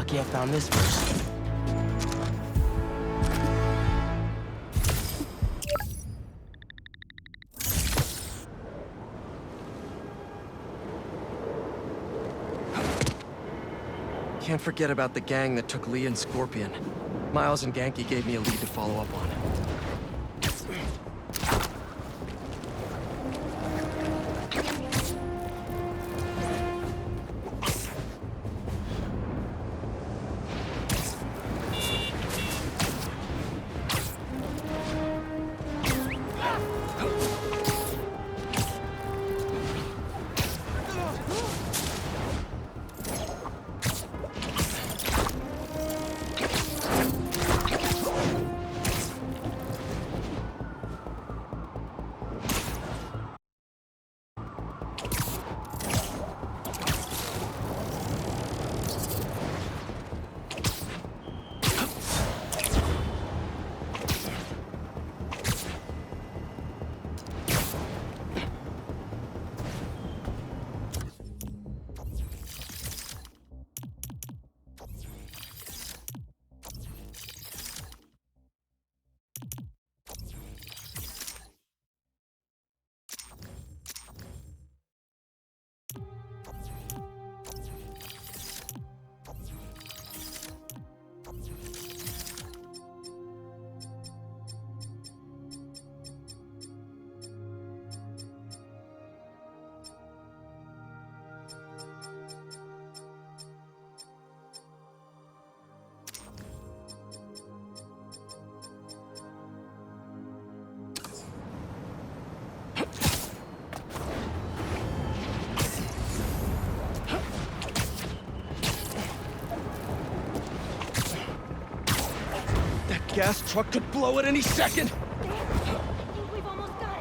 Lucky I found this first. Can't forget about the gang that took Lee and Scorpion. Miles and Genki gave me a lead to follow up on. Gas truck could blow at any second! I think we've almost got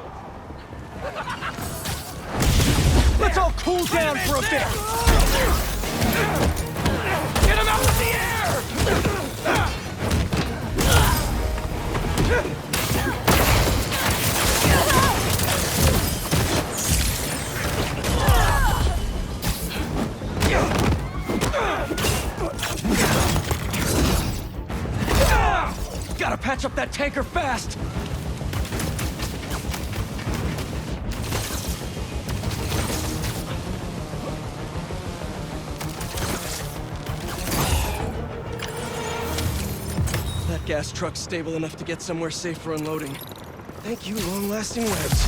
it. Let's all cool down for a bit! Get him out of the air! Gotta patch up that tanker fast! That gas truck's stable enough to get somewhere safe for unloading. Thank you, long-lasting webs.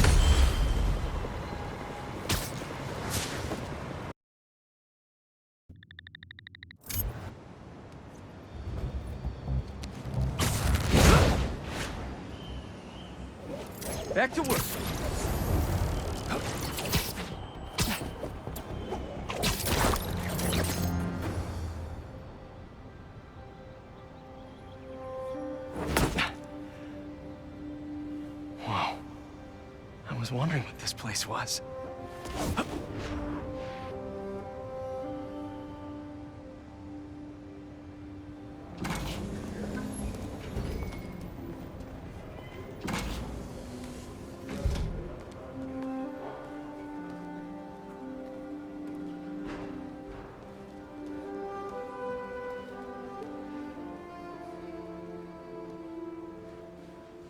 Back to work. Whoa. I was wondering what this place was.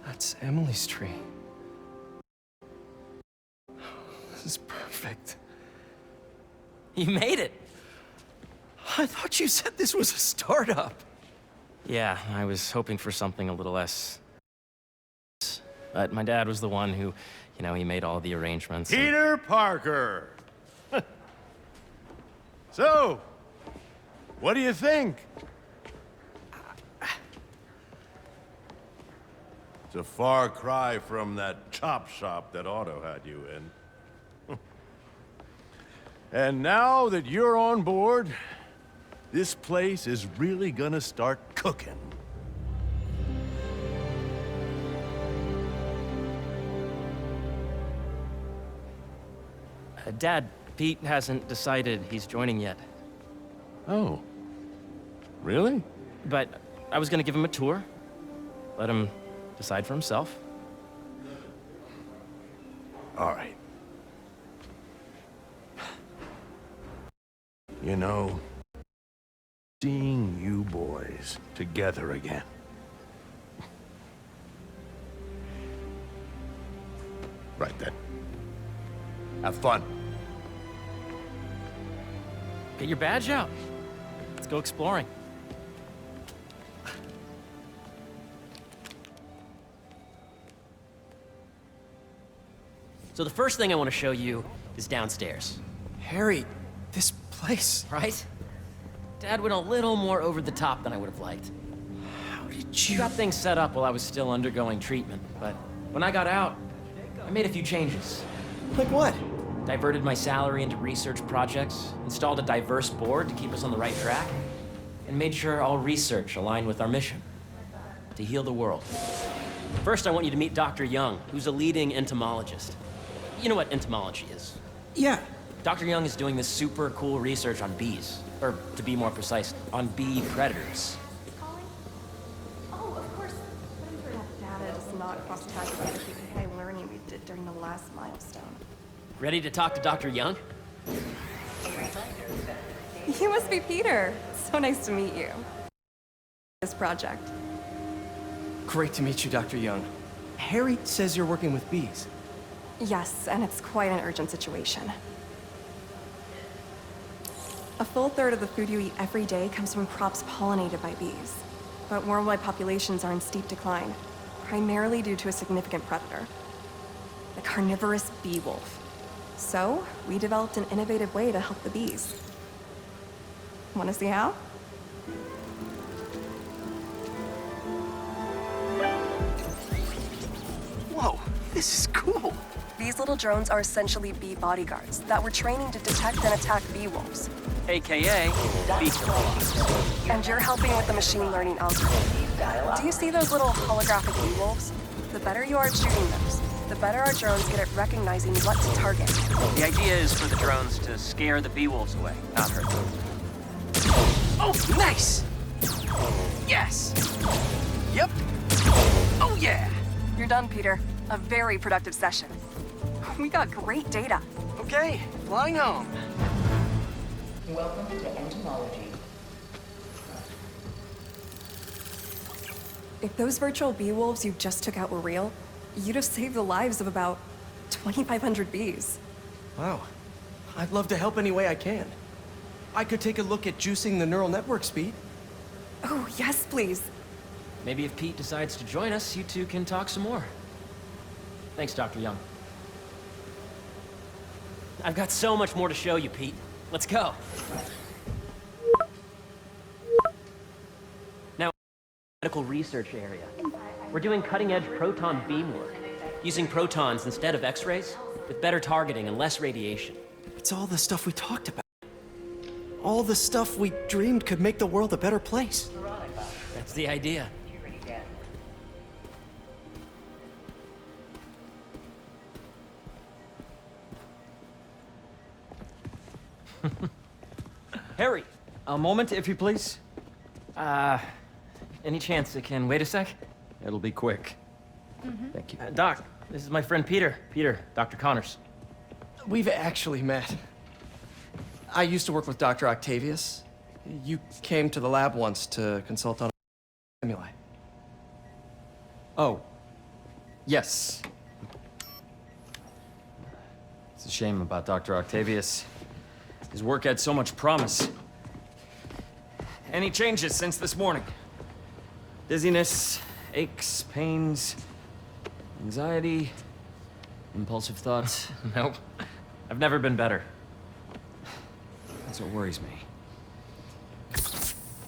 That's Emily's tree. This is perfect. You made it! I thought you said this was a startup. Yeah, I was hoping for something a little less... But my dad was the one who, he made all the arrangements. Peter Parker! So, what do you think? It's a far cry from that chop shop that Otto had you in. And now that you're on board, this place is really gonna start cooking. Dad, Pete hasn't decided he's joining yet. Oh. Really? But I was gonna give him a tour. Let him decide for himself. All right. You know, seeing you boys together again. Right then. Have fun. Get your badge out. Let's go exploring. So the first thing I want to show you is downstairs, Harry, this place. right? Dad went a little more over the top than I would have liked. How did He you... got things set up while I was still undergoing treatment, but when I got out, I made a few changes. Like what? Diverted my salary into research projects, installed a diverse board to keep us on the right track, and made sure all research aligned with our mission, to heal the world. First, I want you to meet Dr. Young, who's a leading entomologist. You know what entomology is? Yeah. Dr. Young is doing this super cool research on bees, or to be more precise, on bee predators. Calling? Oh, of course. Data does not cross the path with the PPK learning we did during the last milestone. Ready to talk to Dr. Young? You must be Peter. So nice to meet you. This project. Great to meet you, Dr. Young. Harry says you're working with bees. Yes, and it's quite an urgent situation. A full third of the food you eat every day comes from crops pollinated by bees. But worldwide populations are in steep decline, primarily due to a significant predator, the carnivorous bee wolf. So, we developed an innovative way to help the bees. Want to see how? Whoa, this is cool. These little drones are essentially bee bodyguards that we're training to detect and attack bee wolves. AKA, bee killer. And you're helping with the machine learning algorithm. Do you see those little holographic bee wolves? The better you are at shooting those, the better our drones get at recognizing what to target. The idea is for the drones to scare the bee wolves away, not hurt them. Oh, nice! Yes! Yep. Oh, yeah! You're done, Peter. A very productive session. We got great data. Okay, flying home. Welcome to entomology. If those virtual bee wolves you just took out were real, you'd have saved the lives of about 2,500 bees. Wow. I'd love to help any way I can. I could take a look at juicing the neural network speed. Oh, yes, please. Maybe if Pete decides to join us, you two can talk some more. Thanks, Dr. Young. I've got so much more to show you, Pete. Let's go. Now, medical research area. We're doing cutting-edge proton beam work, using protons instead of X-rays, with better targeting and less radiation. It's all the stuff we talked about. All the stuff we dreamed could make the world a better place. That's the idea. Harry, a moment, if you please. Any chance it can wait a sec? It'll be quick. Thank you. Doc, this is my friend Peter. Peter, Dr. Connors. We've actually met. I used to work with Dr. Octavius. You came to the lab once to consult on stimuli. Oh, yes. It's a shame about Dr. Octavius. His work had so much promise. Any changes since this morning? Dizziness, aches, pains, anxiety, impulsive thoughts. Nope. I've never been better. That's what worries me.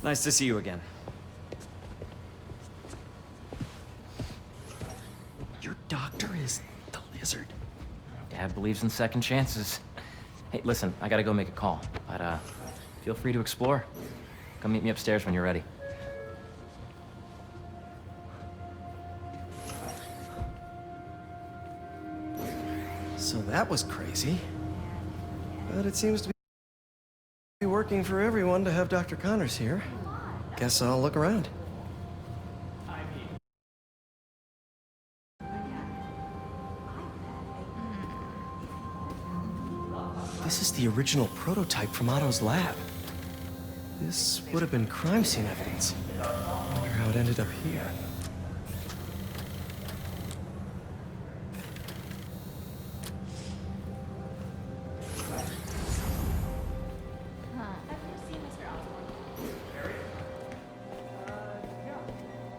Nice to see you again. Your doctor is the lizard. Dad believes in second chances. Hey, listen, I gotta go make a call, but feel free to explore. Come meet me upstairs when you're ready. So that was crazy. But it seems to be working for everyone to have Dr. Connors here. Guess I'll look around. This is the original prototype from Otto's lab. This would have been crime scene evidence. Wonder how it ended up here.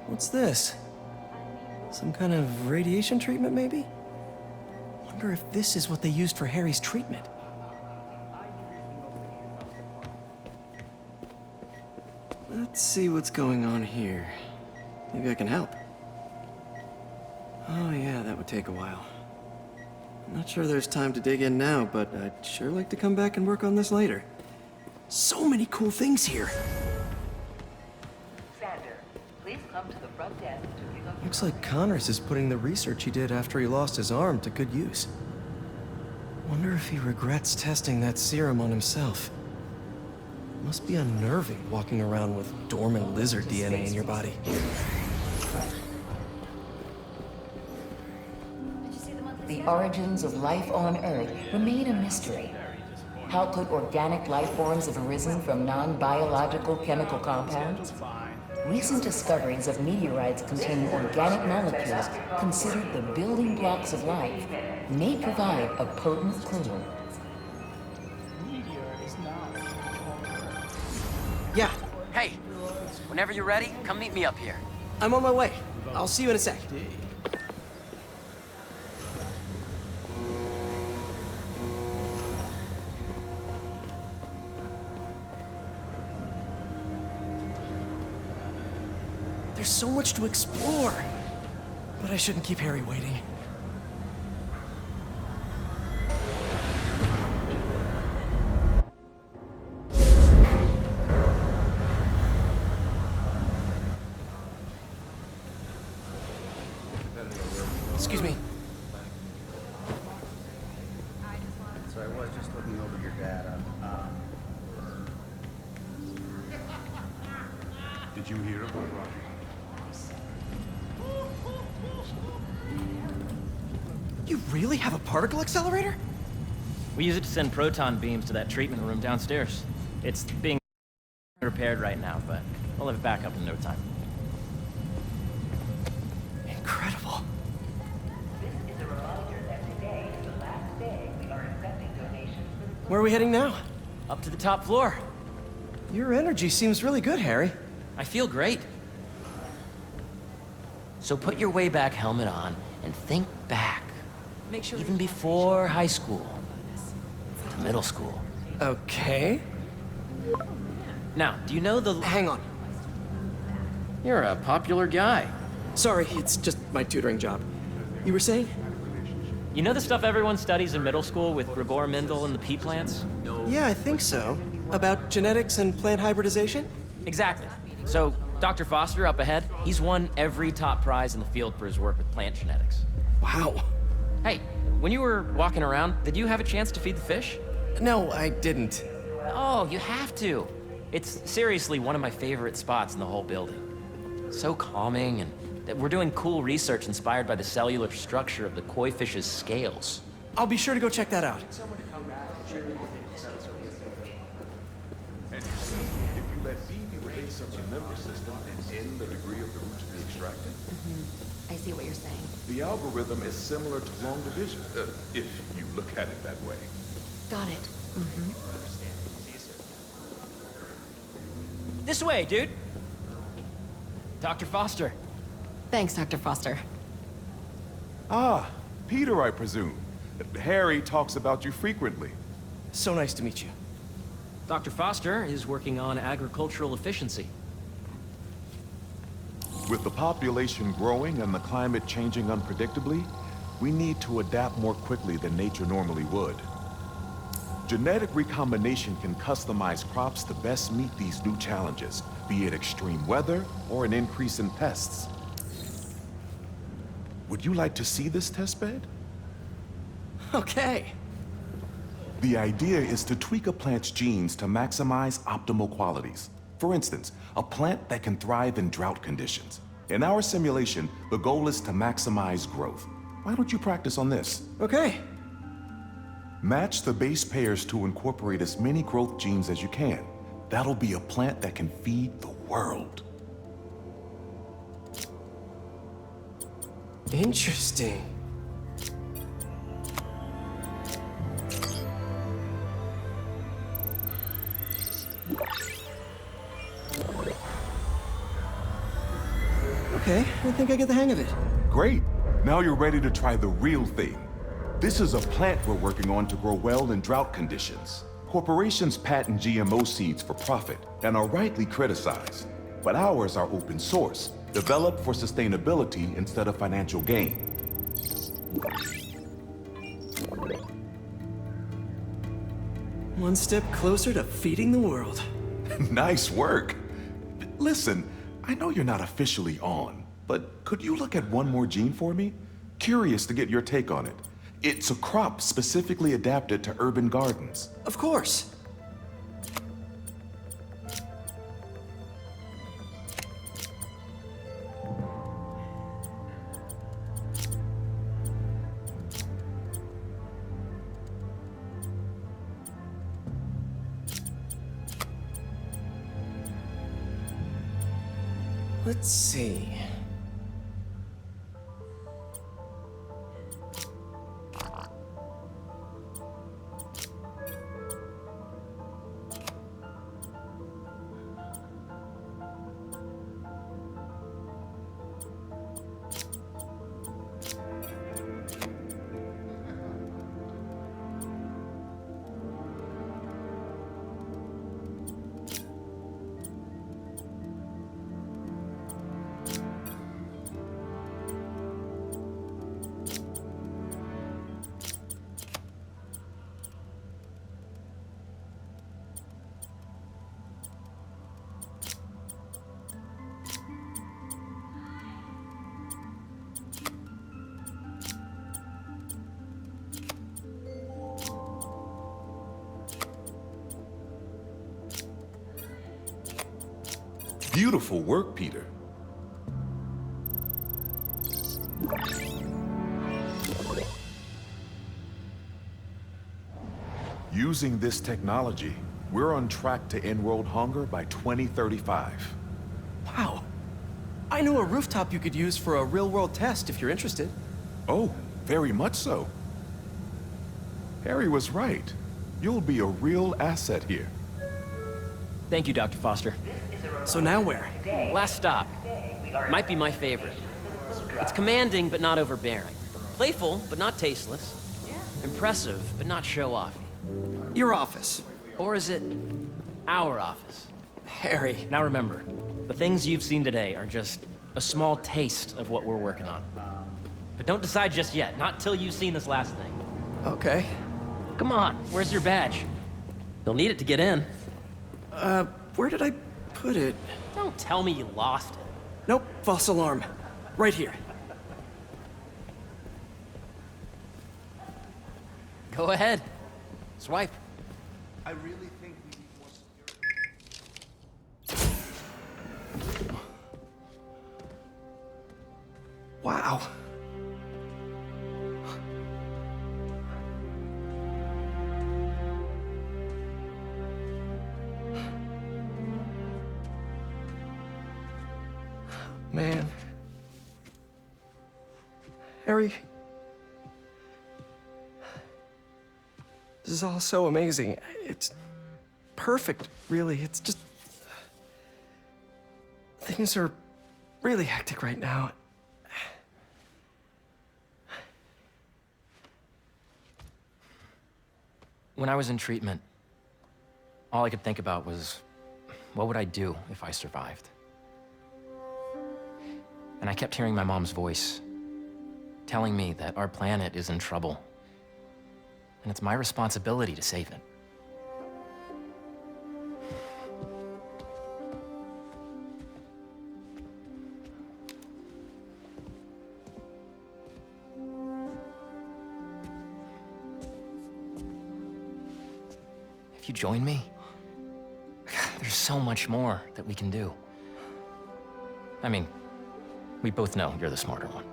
What's this? Some kind of radiation treatment, maybe? Wonder if this is what they used for Harry's treatment. Let's see what's going on here. Maybe I can help. Oh yeah, that would take a while. I'm not sure there's time to dig in now, but I'd sure like to come back and work on this later. So many cool things here. Sander, please come to the front desk to pick up. Looks like Connors is putting the research he did after he lost his arm to good use. Wonder if he regrets testing that serum on himself. Must be unnerving walking around with dormant lizard DNA in your body. The origins of life on Earth remain a mystery. How could organic life forms have arisen from non-biological chemical compounds? Recent discoveries of meteorites containing organic molecules considered the building blocks of life may provide a potent clue. Yeah, Hey, whenever you're ready, come meet me up here. I'm on my way. I'll see you in a sec. There's so much to explore. But I shouldn't keep Harry waiting. Excuse me. So I was just looking over your data. Did you hear about Roger? You really have a particle accelerator? We use it to send proton beams to that treatment room downstairs. It's being repaired right now, but we'll have it back up in no time. Incredible. This is a reminder that today is the last day we are accepting donations. Where are we heading now? Up to the top floor. Your energy seems really good, Harry. I feel great. So put your way back helmet on and think back. Make sure Even before high school. To middle school. Okay. Now, do you know the... Hang on. You're a popular guy. Sorry, it's just my tutoring job. You were saying? You know the stuff everyone studies in middle school with Gregor Mendel and the pea plants? Yeah, I think so. About genetics and plant hybridization? Exactly. So, Dr. Foster up ahead, he's won every top prize in the field for his work with plant genetics. Wow. Hey, when you were walking around, did you have a chance to feed the fish? No, I didn't. Oh, you have to. It's seriously one of my favorite spots in the whole building. So calming, and we're doing cool research inspired by the cellular structure of the koi fish's scales. I'll be sure to go check that out. And you see, if you let B be the base of the member system and N the degree of the root to be extracted, I see what you're saying. the algorithm is similar to long division, if you look at it that way. Got it. This way, dude. Dr. Foster. Thanks, Dr. Foster. Ah, Peter, I presume. Harry talks about you frequently. So nice to meet you. Dr. Foster is working on agricultural efficiency. With the population growing and the climate changing unpredictably, we need to adapt more quickly than nature normally would. Genetic recombination can customize crops to best meet these new challenges, be it extreme weather or an increase in pests. Would you like to see this testbed? Okay. The idea is to tweak a plant's genes to maximize optimal qualities. For instance, a plant that can thrive in drought conditions. In our simulation, the goal is to maximize growth. Why don't you practice on this? Okay. Match the base pairs to incorporate as many growth genes as you can. That'll be a plant that can feed the world. Interesting. Okay, I think I get the hang of it. Great. Now you're ready to try the real thing. This is a plant we're working on to grow well in drought conditions. Corporations patent GMO seeds for profit and are rightly criticized. But ours are open source, developed for sustainability instead of financial gain. One step closer to feeding the world. Nice work. Listen, I know you're not officially on, but could you look at one more gene for me? Curious to get your take on it. It's a crop specifically adapted to urban gardens. Of course. Let's see. Beautiful work, Peter. Using this technology, we're on track to end world hunger by 2035. Wow. I know a rooftop you could use for a real-world test if you're interested. Oh, very much so. Harry was right. You'll be a real asset here. Thank you, Dr. Foster. So now where? Last stop. Might be my favorite. It's commanding, but not overbearing. Playful, but not tasteless. Impressive, but not show-offy. Your office. Or is it our office? Harry. Now remember, the things you've seen today are just a small taste of what we're working on. But don't decide just yet, not till you've seen this last thing. Okay. Come on, where's your badge? You'll need it to get in. Where did I put it? Don't tell me you lost it. Nope, false alarm. Right here. Go ahead. Swipe. I really think we need more security. Wow. Man. Harry. This is all so amazing. It's perfect, really. It's just... Things are really hectic right now. When I was in treatment, all I could think about was, what would I do if I survived? And I kept hearing my mom's voice, telling me that our planet is in trouble, and it's my responsibility to save it. If you join me, there's so much more that we can do. I mean, we both know you're the smarter one.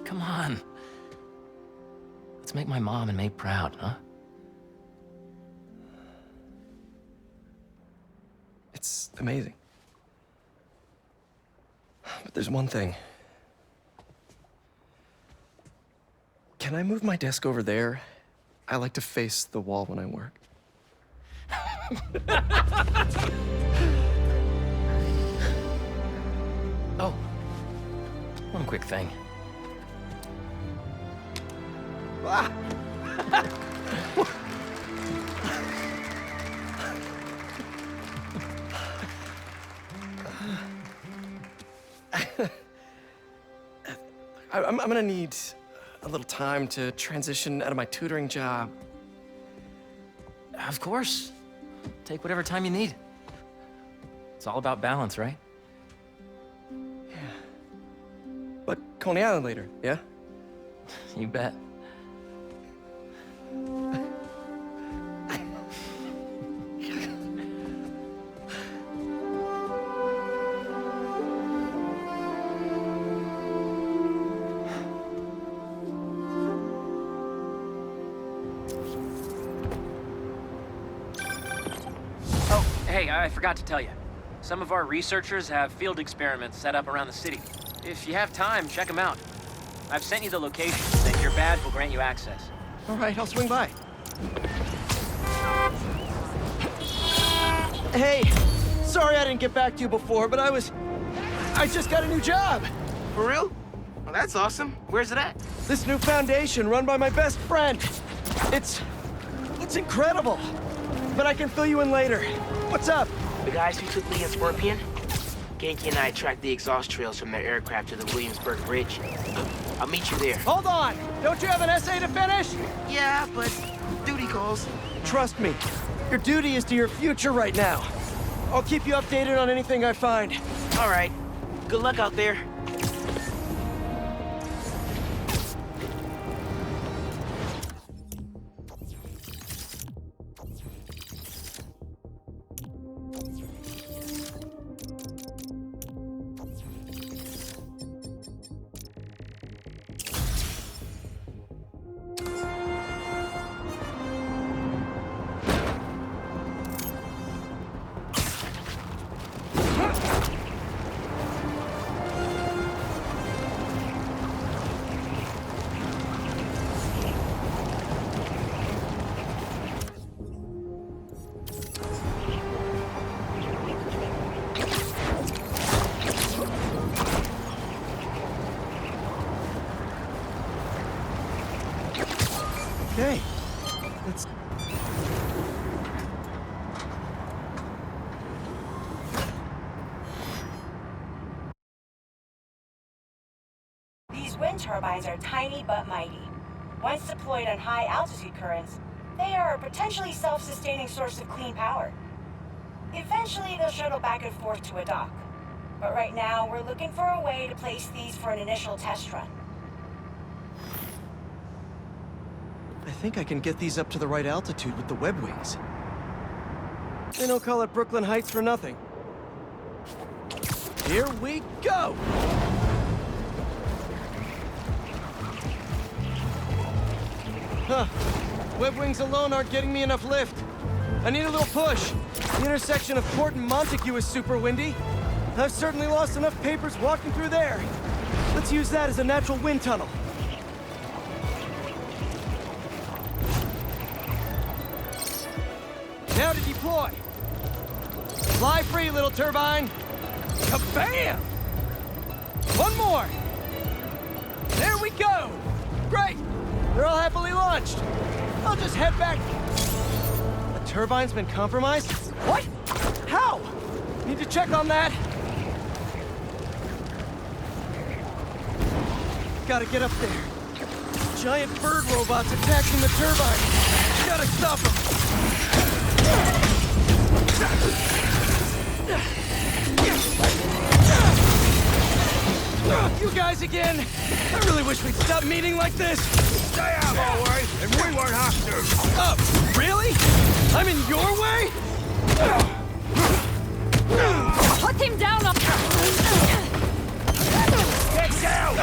Come on. Let's make my mom and May proud, huh? It's amazing. But there's one thing. Can I move my desk over there? I like to face the wall when I work. Oh, one quick thing. Ah! I'm gonna need a little time to transition out of my tutoring job. Of course. Take whatever time you need. It's all about balance, right? But Coney Island later, yeah? You bet. Oh, hey, I forgot to tell you. Some of our researchers have field experiments set up around the city. If you have time, check them out. I've sent you the locations, and your badge will grant you access. All right, I'll swing by. Hey, sorry I didn't get back to you before, but I just got a new job. For real? Well, that's awesome. Where's it at? This new foundation run by my best friend. It's incredible. But I can fill you in later. What's up? The guys who took Lee and Scorpion? Genki and I tracked the exhaust trails from their aircraft to the Williamsburg Bridge. I'll meet you there. Hold on! Don't you have an essay to finish? Yeah, but duty calls. Trust me, your duty is to your future right now. I'll keep you updated on anything I find. All right. Good luck out there. Okay, let's... These wind turbines are tiny but mighty. Once deployed on high altitude currents, they are a potentially self-sustaining source of clean power. Eventually, they'll shuttle back and forth to a dock. But right now, we're looking for a way to place these for an initial test run. I think I can get these up to the right altitude with the web wings. They don't call it Brooklyn Heights for nothing. Here we go! Huh. Web wings alone aren't getting me enough lift. I need a little push. The intersection of Port and Montague is super windy. I've certainly lost enough papers walking through there. Let's use that as a natural wind tunnel. Now to deploy. Fly free, little turbine. Kabam! One more. There we go. Great. They're all happily launched. I'll just head back. The turbine's been compromised? What? How? Need to check on that. Gotta get up there. Giant bird robots attacking the turbine. Gotta stop them. You guys again? I really wish we'd stop meeting like this. Stay out, all right, and we weren't hostiles. Oh, really? I'm in your way? Put him down! Get down!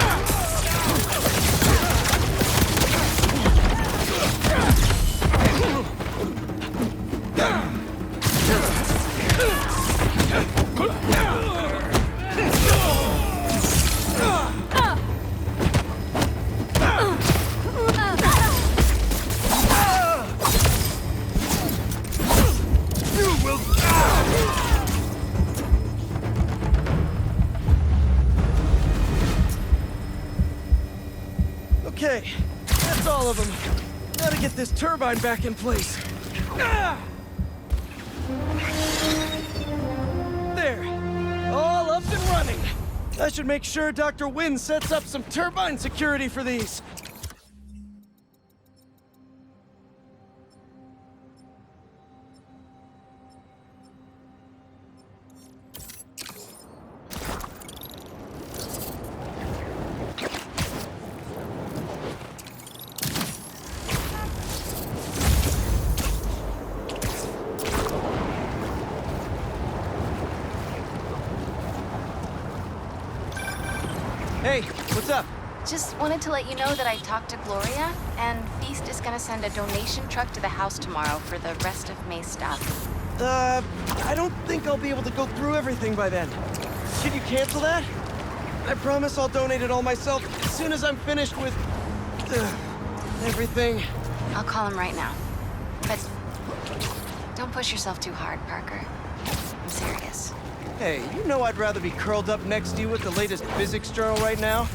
this turbine back in place. Ah! There. All up and running. I should make sure Dr. Wynn sets up some turbine security for these. Hey, what's up? Just wanted to let you know that I talked to Gloria, and Feast is gonna send a donation truck to the house tomorrow for the rest of May's stuff. I don't think I'll be able to go through everything by then. Can you cancel that? I promise I'll donate it all myself as soon as I'm finished with... everything. I'll call him right now. But don't push yourself too hard, Parker. I'm serious. Hey, you know I'd rather be curled up next to you with the latest physics journal right now.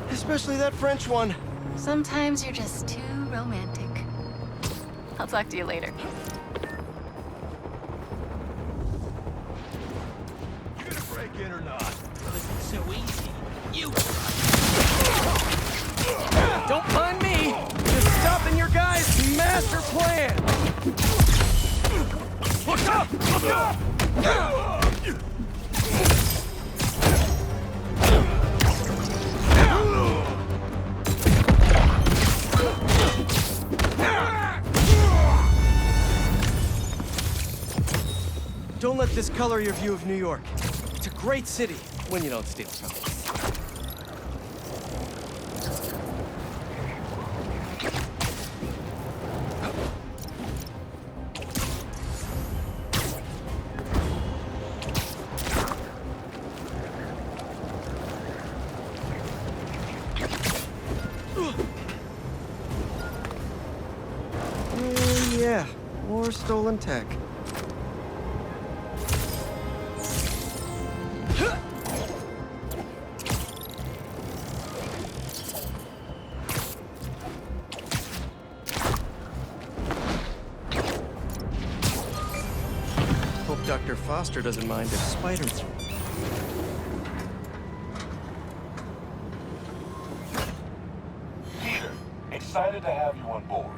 Especially that French one. Sometimes you're just too romantic. I'll talk to you later. You gonna break in or not? It's so easy. You. Don't mind me! Just stopping your guys' master plan! Look up! Look up! Don't let this color your view of New York. It's a great city when you don't steal from it. Yeah, more stolen tech. Hope Dr. Foster doesn't mind if spiders... Peter, excited to have you on board.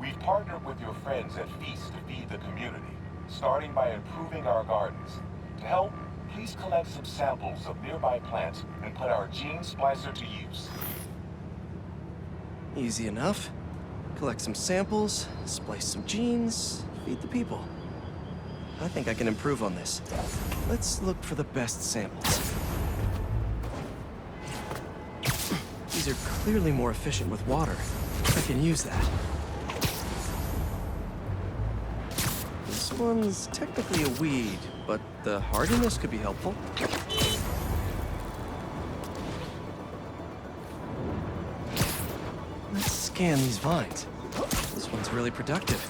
We've partnered with your friends at Feast to feed the community, starting by improving our gardens. To help, please collect some samples of nearby plants and put our gene splicer to use. Easy enough. Collect some samples, splice some genes, feed the people. I think I can improve on this. Let's look for the best samples. These are clearly more efficient with water. I can use that. This one's technically a weed, but the hardiness could be helpful. Let's scan these vines. This one's really productive.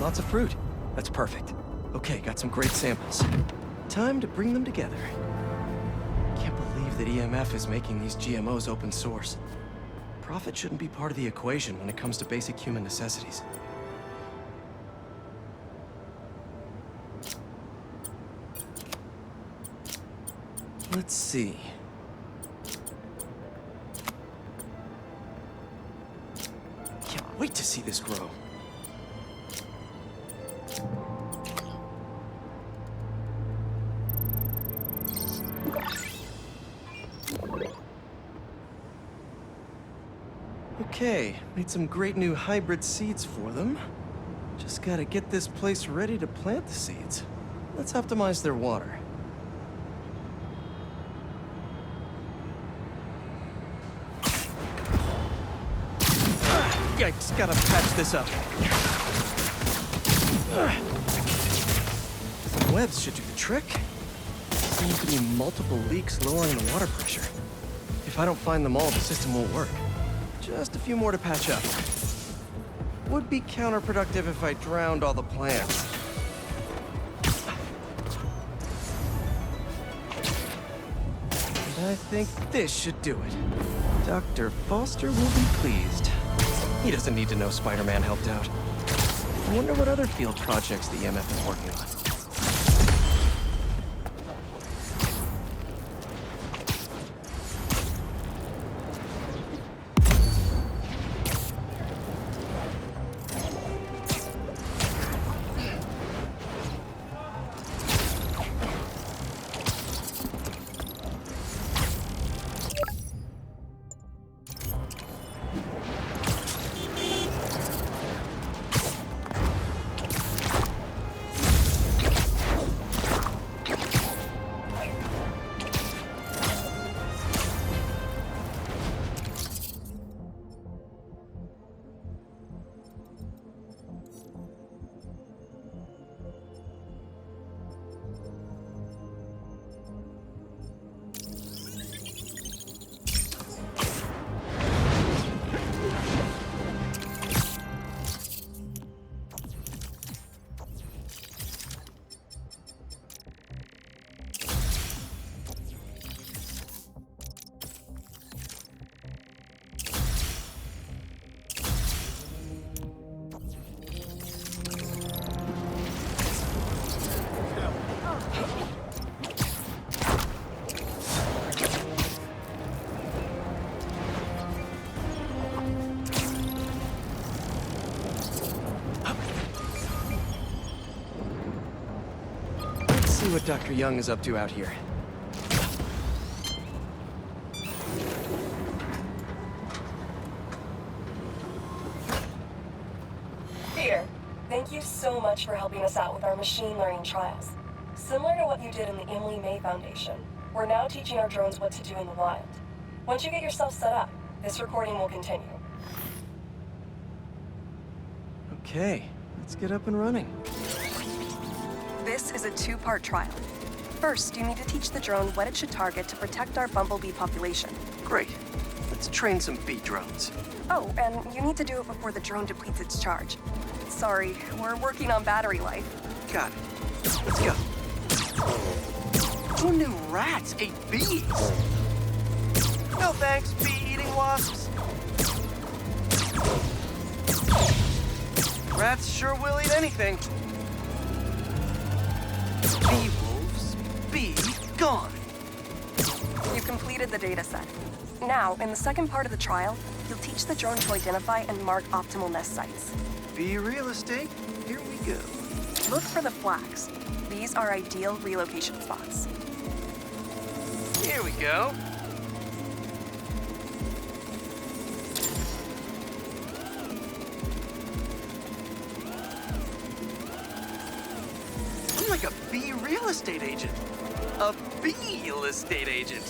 Lots of fruit. That's perfect. Okay, got some great samples. Time to bring them together. Can't believe that EMF is making these GMOs open source. Profit shouldn't be part of the equation when it comes to basic human necessities. Let's see. Can't wait to see this grow. Okay, made some great new hybrid seeds for them. Just gotta get this place ready to plant the seeds. Let's optimize their water. Yikes, gotta patch this up. Some webs should do the trick. Seems to be multiple leaks lowering the water pressure. If I don't find them all, the system won't work. Just a few more to patch up. Would be counterproductive if I drowned all the plants. And I think this should do it. Dr. Foster will be pleased. He doesn't need to know Spider-Man helped out. I wonder what other field projects the EMF is working on. See what Dr. Young is up to out here. Peter, thank you so much for helping us out with our machine learning trials. Similar to what you did in the Emily May Foundation, we're now teaching our drones what to do in the wild. Once you get yourself set up, this recording will continue. Okay, let's get up and running. This is a two-part trial. First, you need to teach the drone what it should target to protect our bumblebee population. Great. Let's train some bee drones. Oh, and you need to do it before the drone depletes its charge. Sorry, we're working on battery life. Got it. Let's go. Who knew rats ate bees? No thanks, bee-eating wasps. Rats sure will eat anything. Bee wolves, be gone. You completed the data set. Now, in the second part of the trial, you'll teach the drone to identify and mark optimal nest sites. Bee real estate, here we go. Look for the flags. These are ideal relocation spots. Here we go. I'm like a bee real estate agent. A bee real estate agent.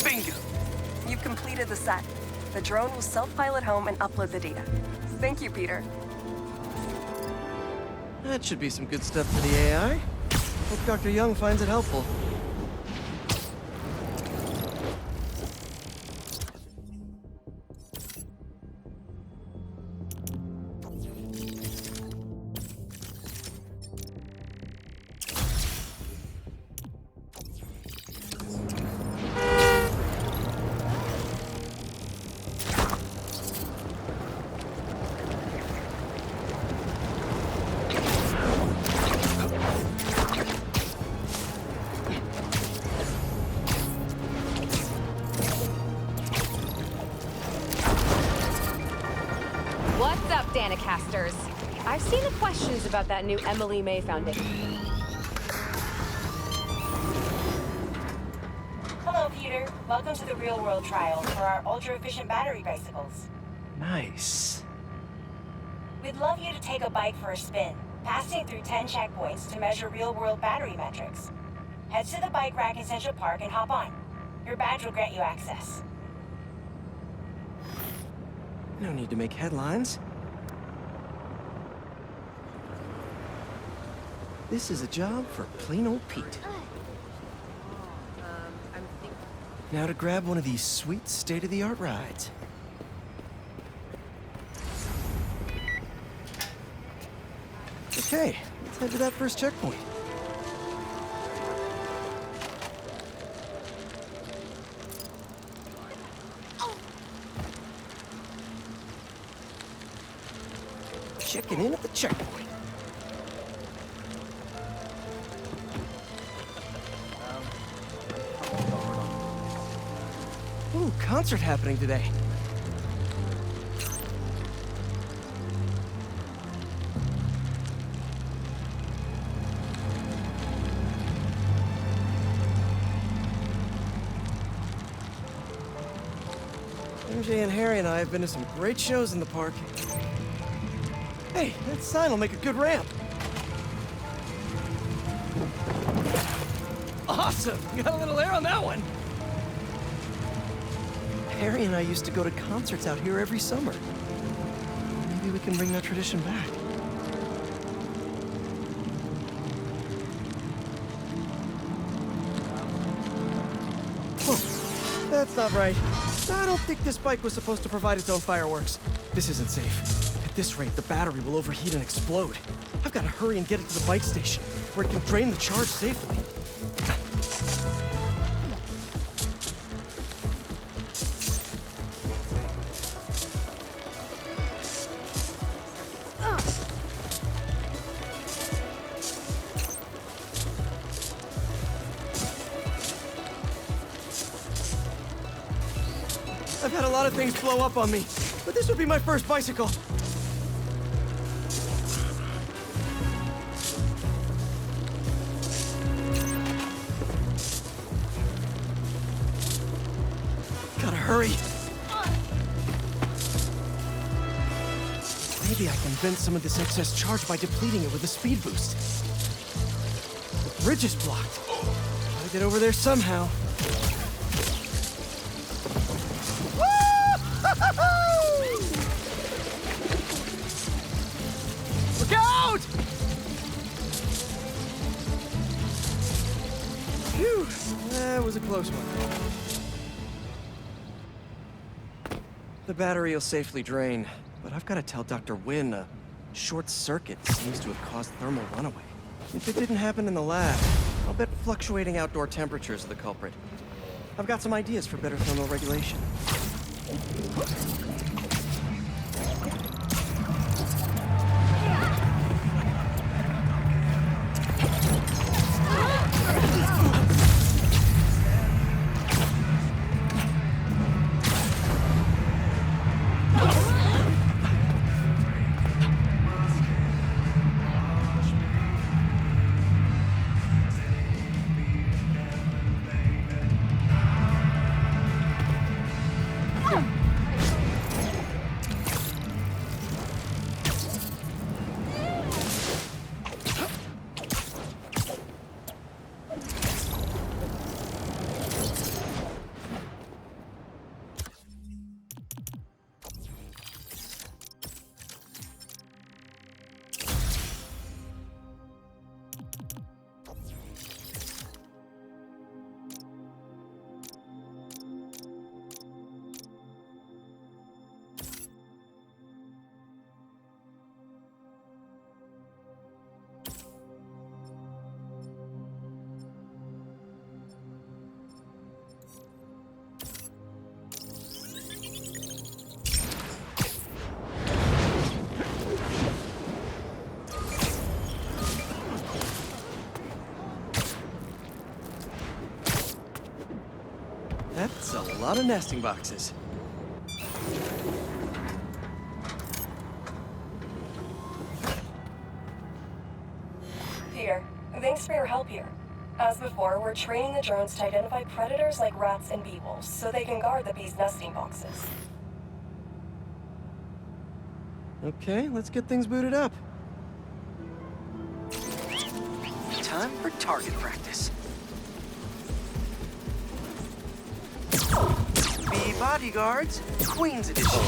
Bingo. You've completed the set. The drone will self-pilot home and upload the data. Thank you, Peter. That should be some good stuff for the AI. Hope Dr. Young finds it helpful. What's up, Danicasters? I've seen the questions about that new Emily May Foundation. Hello, Peter. Welcome to the real-world trial for our ultra-efficient battery bicycles. Nice. We'd love you to take a bike for a spin, passing through 10 checkpoints to measure real-world battery metrics. Head to the bike rack in Central Park and hop on. Your badge will grant you access. No need to make headlines. This is a job for plain old Pete. Now to grab one of these sweet state-of-the-art rides. Okay, let's head to that first checkpoint. Checking in at the checkpoint. Ooh, concert happening today. MJ and Harry and I have been to some great shows in the park. Hey, that sign will make a good ramp. Awesome! You got a little air on that one. Harry and I used to go to concerts out here every summer. Maybe we can bring that tradition back. Whoa, that's not right. I don't think this bike was supposed to provide its own fireworks. This isn't safe. At this rate, the battery will overheat and explode. I've got to hurry and get it to the bike station, where it can drain the charge safely. I've had a lot of things blow up on me, but this would be my first bicycle. Gotta hurry. Maybe I can vent some of this excess charge by depleting it with a speed boost. The bridge is blocked. Gotta get over there somehow. Look out! Phew, that was a close one. The battery will safely drain, but I've got to tell Dr. Wynn a short circuit seems to have caused thermal runaway. If it didn't happen in the lab, I'll bet fluctuating outdoor temperatures are the culprit. I've got some ideas for better thermal regulation. That's a lot of nesting boxes. Peter, thanks for your help here. As before, we're training the drones to identify predators like rats and bee wolves, so they can guard the bees' nesting boxes. Okay, let's get things booted up. Time for target practice. Bee bodyguards, Queen's Edition.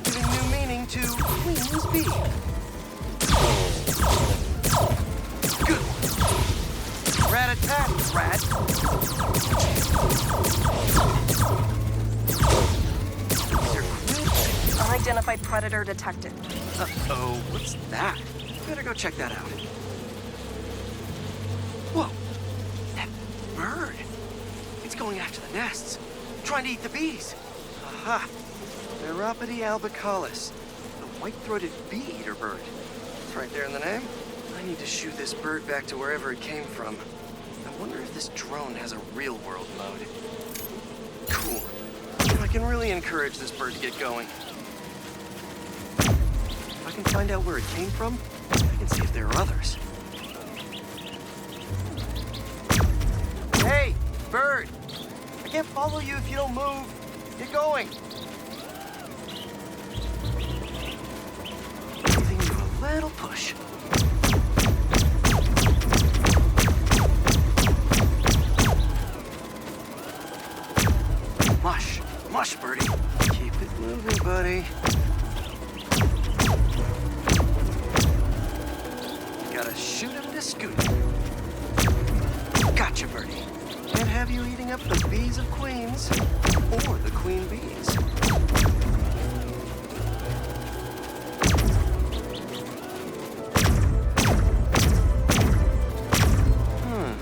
Giving new meaning to Queen's Bee. Good. Rat-a-tat, rat. These are Queen. Unidentified predator detected. Uh-oh, what's that? Better go check that out. Whoa, that bird. It's going after the nests, trying to eat the bees. Aha, Neuropody albicollis, the white-throated bee-eater bird. It's right there in the name. I need to shoot this bird back to wherever it came from. I wonder if this drone has a real-world mode. Cool. I can really encourage this bird to get going. If I can find out where it came from, I can see if there are others. Hey, bird! I can't follow you if you don't move. Get going. Giving you a little push. Mush. Mush, birdie. Keep it moving, buddy. Gotta shoot him to scoot him. Gotcha, birdie. Can't have you eating up the bees of queens, or the queen bees.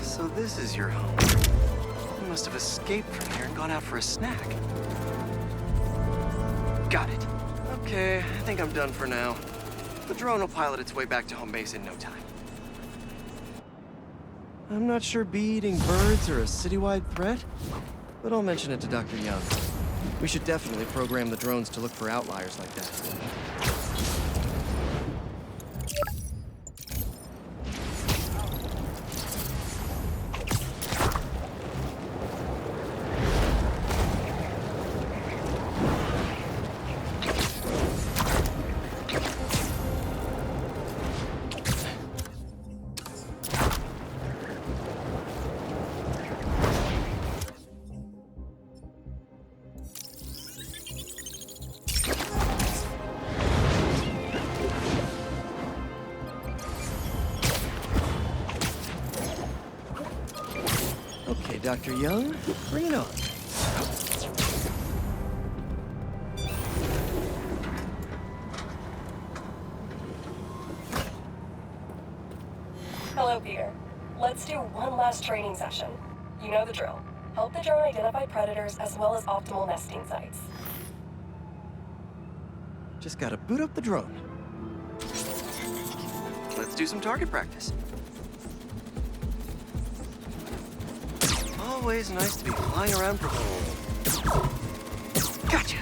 So this is your home. You must have escaped from here and gone out for a snack. Got it. Okay, I think I'm done for now. The drone will pilot its way back to home base in no time. I'm not sure bee-eating birds are a citywide threat, but I'll mention it to Dr. Young. We should definitely program the drones to look for outliers like that. Okay, Dr. Young, bring it on. Hello, Peter. Let's do one last training session. You know the drill. Help the drone identify predators as well as optimal nesting sites. Just gotta boot up the drone. Let's do some target practice. Always nice to be flying around for... Gotcha!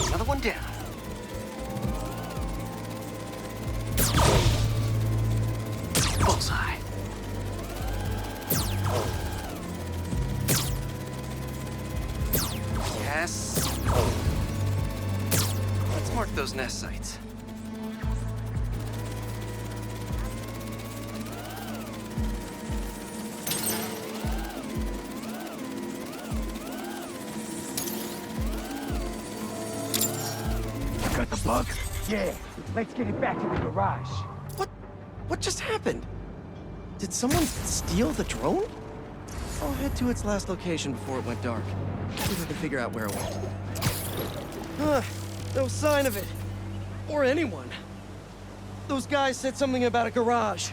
Another one down. Bullseye. Yes. Let's mark those nest sites. Got the bug? Yeah. Let's get it back to the garage. What just happened? Did someone steal the drone? I'll head to its last location before it went dark. See if I can figure out where it went. No sign of it. Or anyone. Those guys said something about a garage.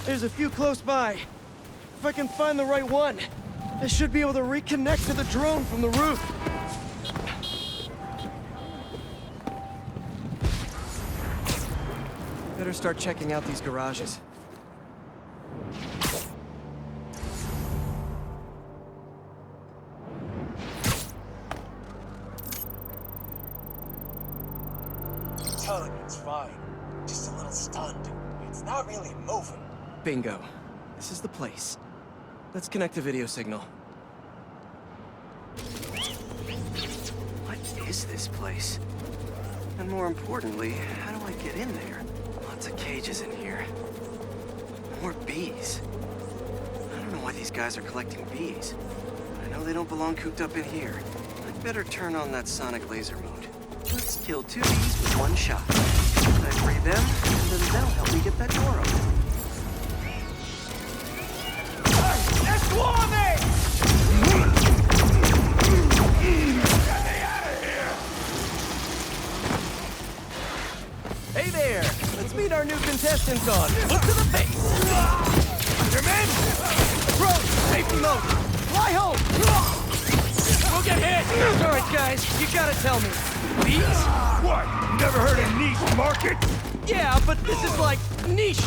There's a few close by. If I can find the right one, I should be able to reconnect to the drone from the roof. Better start checking out these garages. Telling you it's fine. Just a little stunned. It's not really moving. Bingo. This is the place. Let's connect the video signal. What is this place? And more importantly, how do I get in there? Lots of cages in here. More bees. I don't know why these guys are collecting bees. I know they don't belong cooped up in here. I'd better turn on that sonic laser mode. Let's kill 2 bees with 1 shot. I free them, and then they'll help me get that door open. They're swarming! Get me out of here! Hey there! Let's meet our new contestants on Look to the Face! Your men! Approach! Safety mode! Fly home! Don't get hit! All right, guys, you gotta tell me. Bees? What? Never heard of niche market? Yeah, but this is like niche.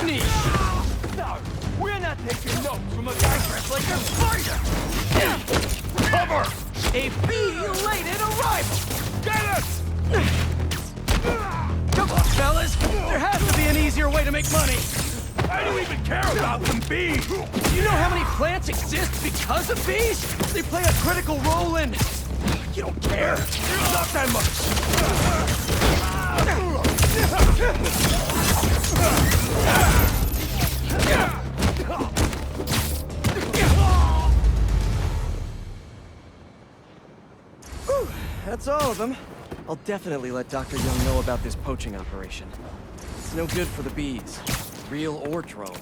No, we're not taking notes from a guy dressed like a spider! Cover! A belated arrival! Get us! Come on, fellas! There has to be an easier way to make money! I don't even care about them bees! Do you know how many plants exist because of bees? They play a critical role in... You don't care? Not that much! Whew, that's all of them. I'll definitely let Dr. Young know about this poaching operation. It's no good for the bees, real or drone.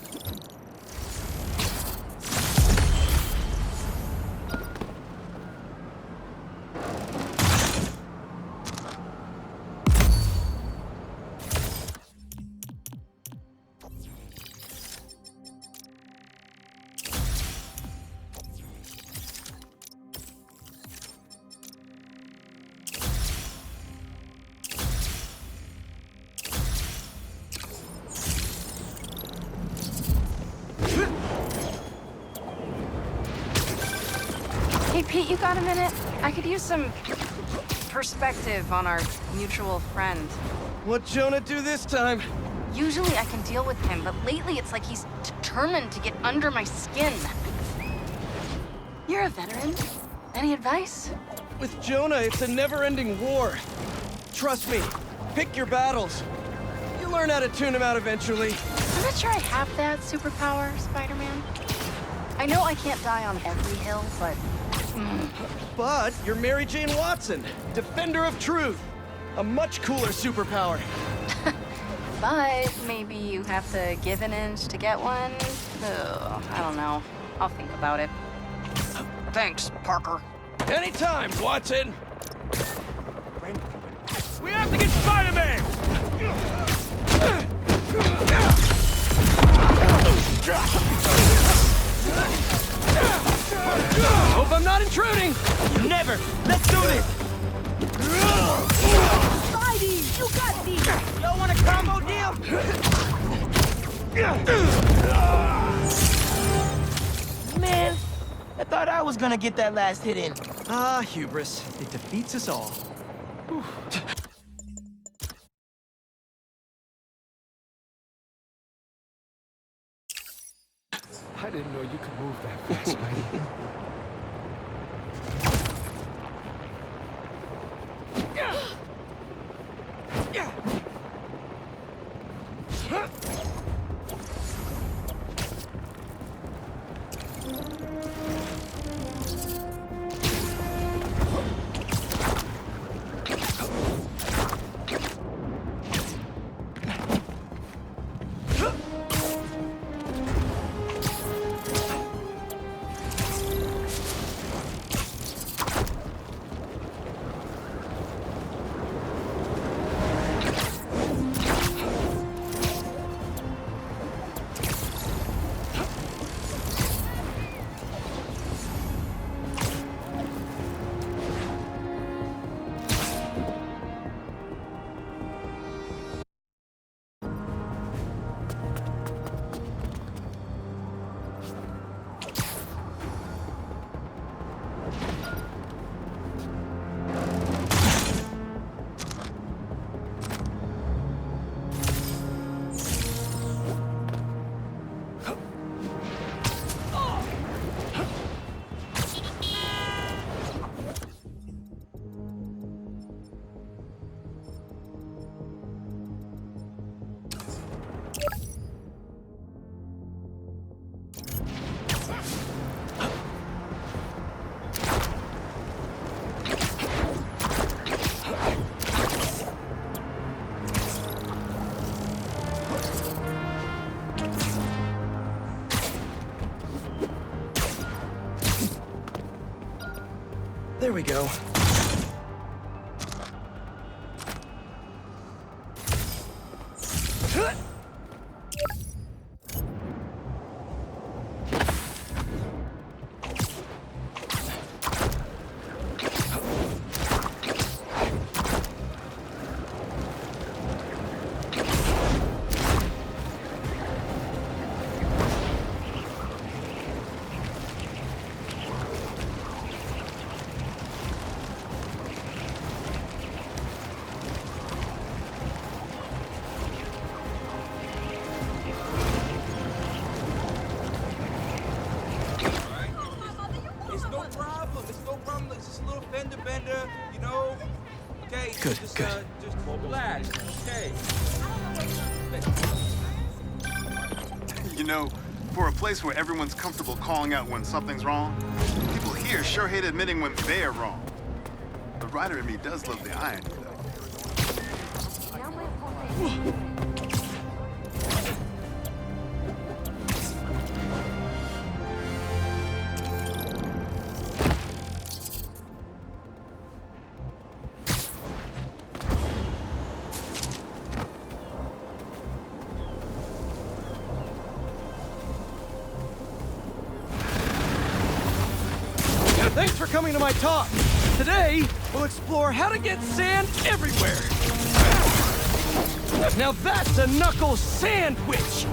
Hey, Pete, you got a minute? I could use some perspective on our mutual friend. What'd Jonah do this time? Usually I can deal with him, but lately it's like he's determined to get under my skin. You're a veteran. Any advice? With Jonah, it's a never-ending war. Trust me, pick your battles. You learn how to tune him out eventually. I'm not sure I have that superpower, Spider-Man. I know I can't die on every hill, but... But you're Mary Jane Watson, defender of truth. A much cooler superpower. But maybe you have to give an inch to get one? Ugh, I don't know. I'll think about it. Thanks, Parker. Anytime, Watson! We have to get Spider-Man! Hope I'm not intruding! Never! Let's do this! Spidey, you got these! Y'all want a combo deal? Man, I thought I was gonna get that last hit in. Ah, hubris. It defeats us all. I didn't know you could move that fast, Spidey. There we go. Good, good. Just relax, okay? You know, for a place where everyone's comfortable calling out when something's wrong, people here sure hate admitting when they're wrong. The writer in me does love the irony, though. Thanks for coming to my talk. Today, we'll explore how to get sand everywhere. Now that's a knuckle sandwich.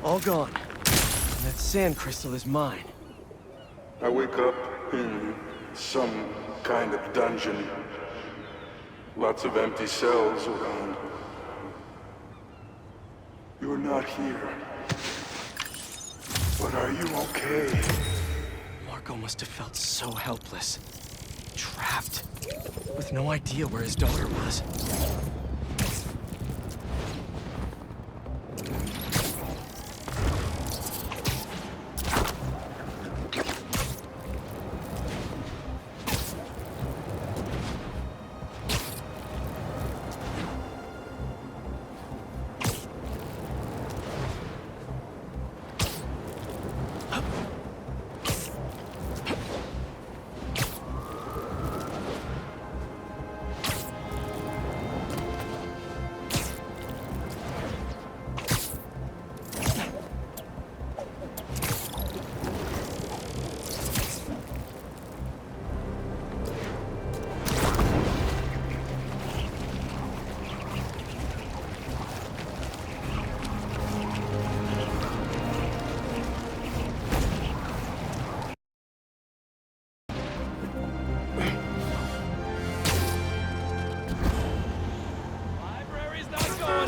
All gone. That sand crystal is mine. I wake up in some kind of dungeon. Lots of empty cells around. You're not here. But are you okay? Marco must have felt so helpless. Trapped. With no idea where his daughter was.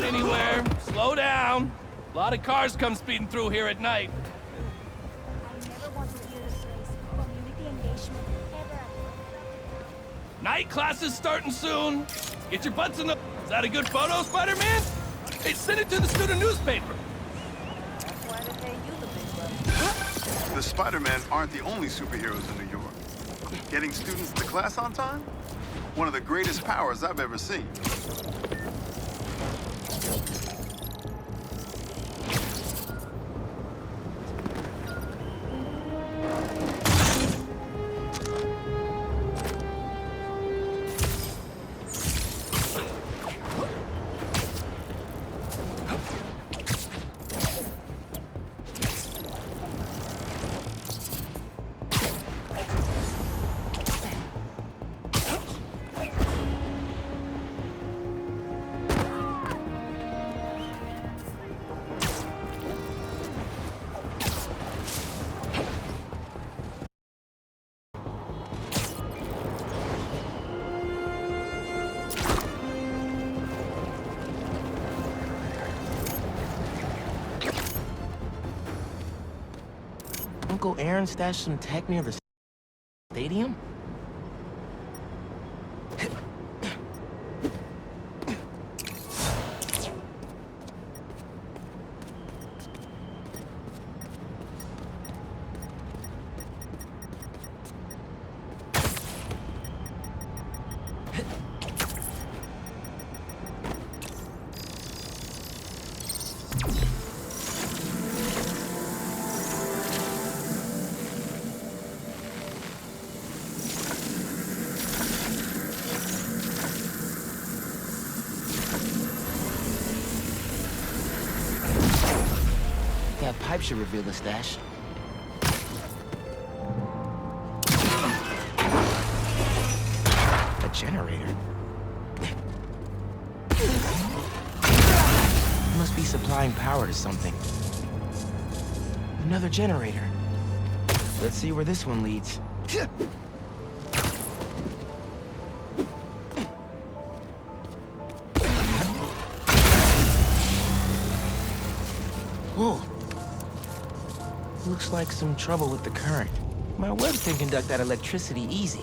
Anywhere. Slow down. A lot of cars come speeding through here at night. Night class is starting soon. Get your butts in the... Is that a good photo, Spider-Man? Hey, send it to the student newspaper. The Spider-Men aren't the only superheroes in New York. Getting students to class on time? One of the greatest powers I've ever seen. Uncle Aaron stashed some tech near the stadium? That pipe should reveal the stash. A generator. Must be supplying power to something. Another generator. Let's see where this one leads. Whoa. Looks like some trouble with the current. My webs can conduct that electricity easy.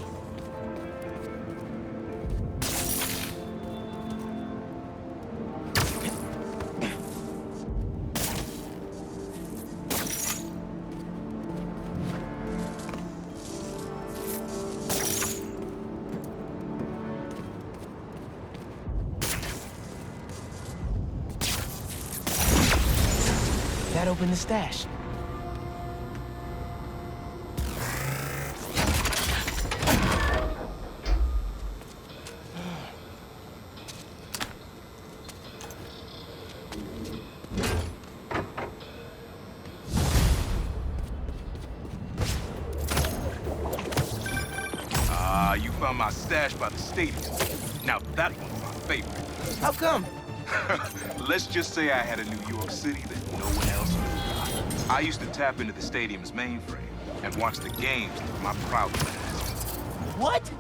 That opened the stash. You found my stash by the stadium. Now that one's my favorite. How come? Let's just say I had a New York City that no one else knew. I used to tap into the stadium's mainframe and watch the games through my proud glass. What?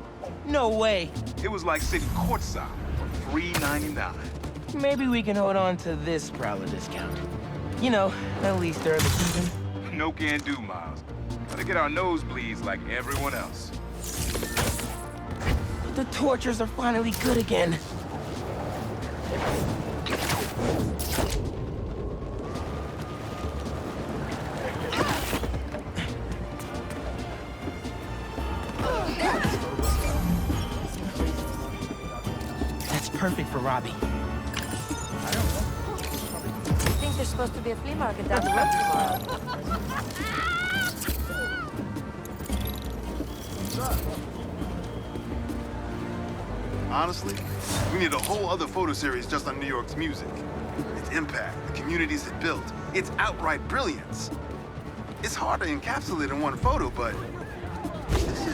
No way. It was like sitting courtside for $3.99. Maybe we can hold on to this Prowler discount. You know, at least during the season. No can do, Miles. Gotta get our nosebleeds like everyone else. The tortures are finally good again. That's perfect for Robbie. I think there's supposed to be a flea market down the road tomorrow. Honestly, we need a whole other photo series just on New York's music. Its impact, the communities it built, its outright brilliance. It's hard to encapsulate in one photo, but this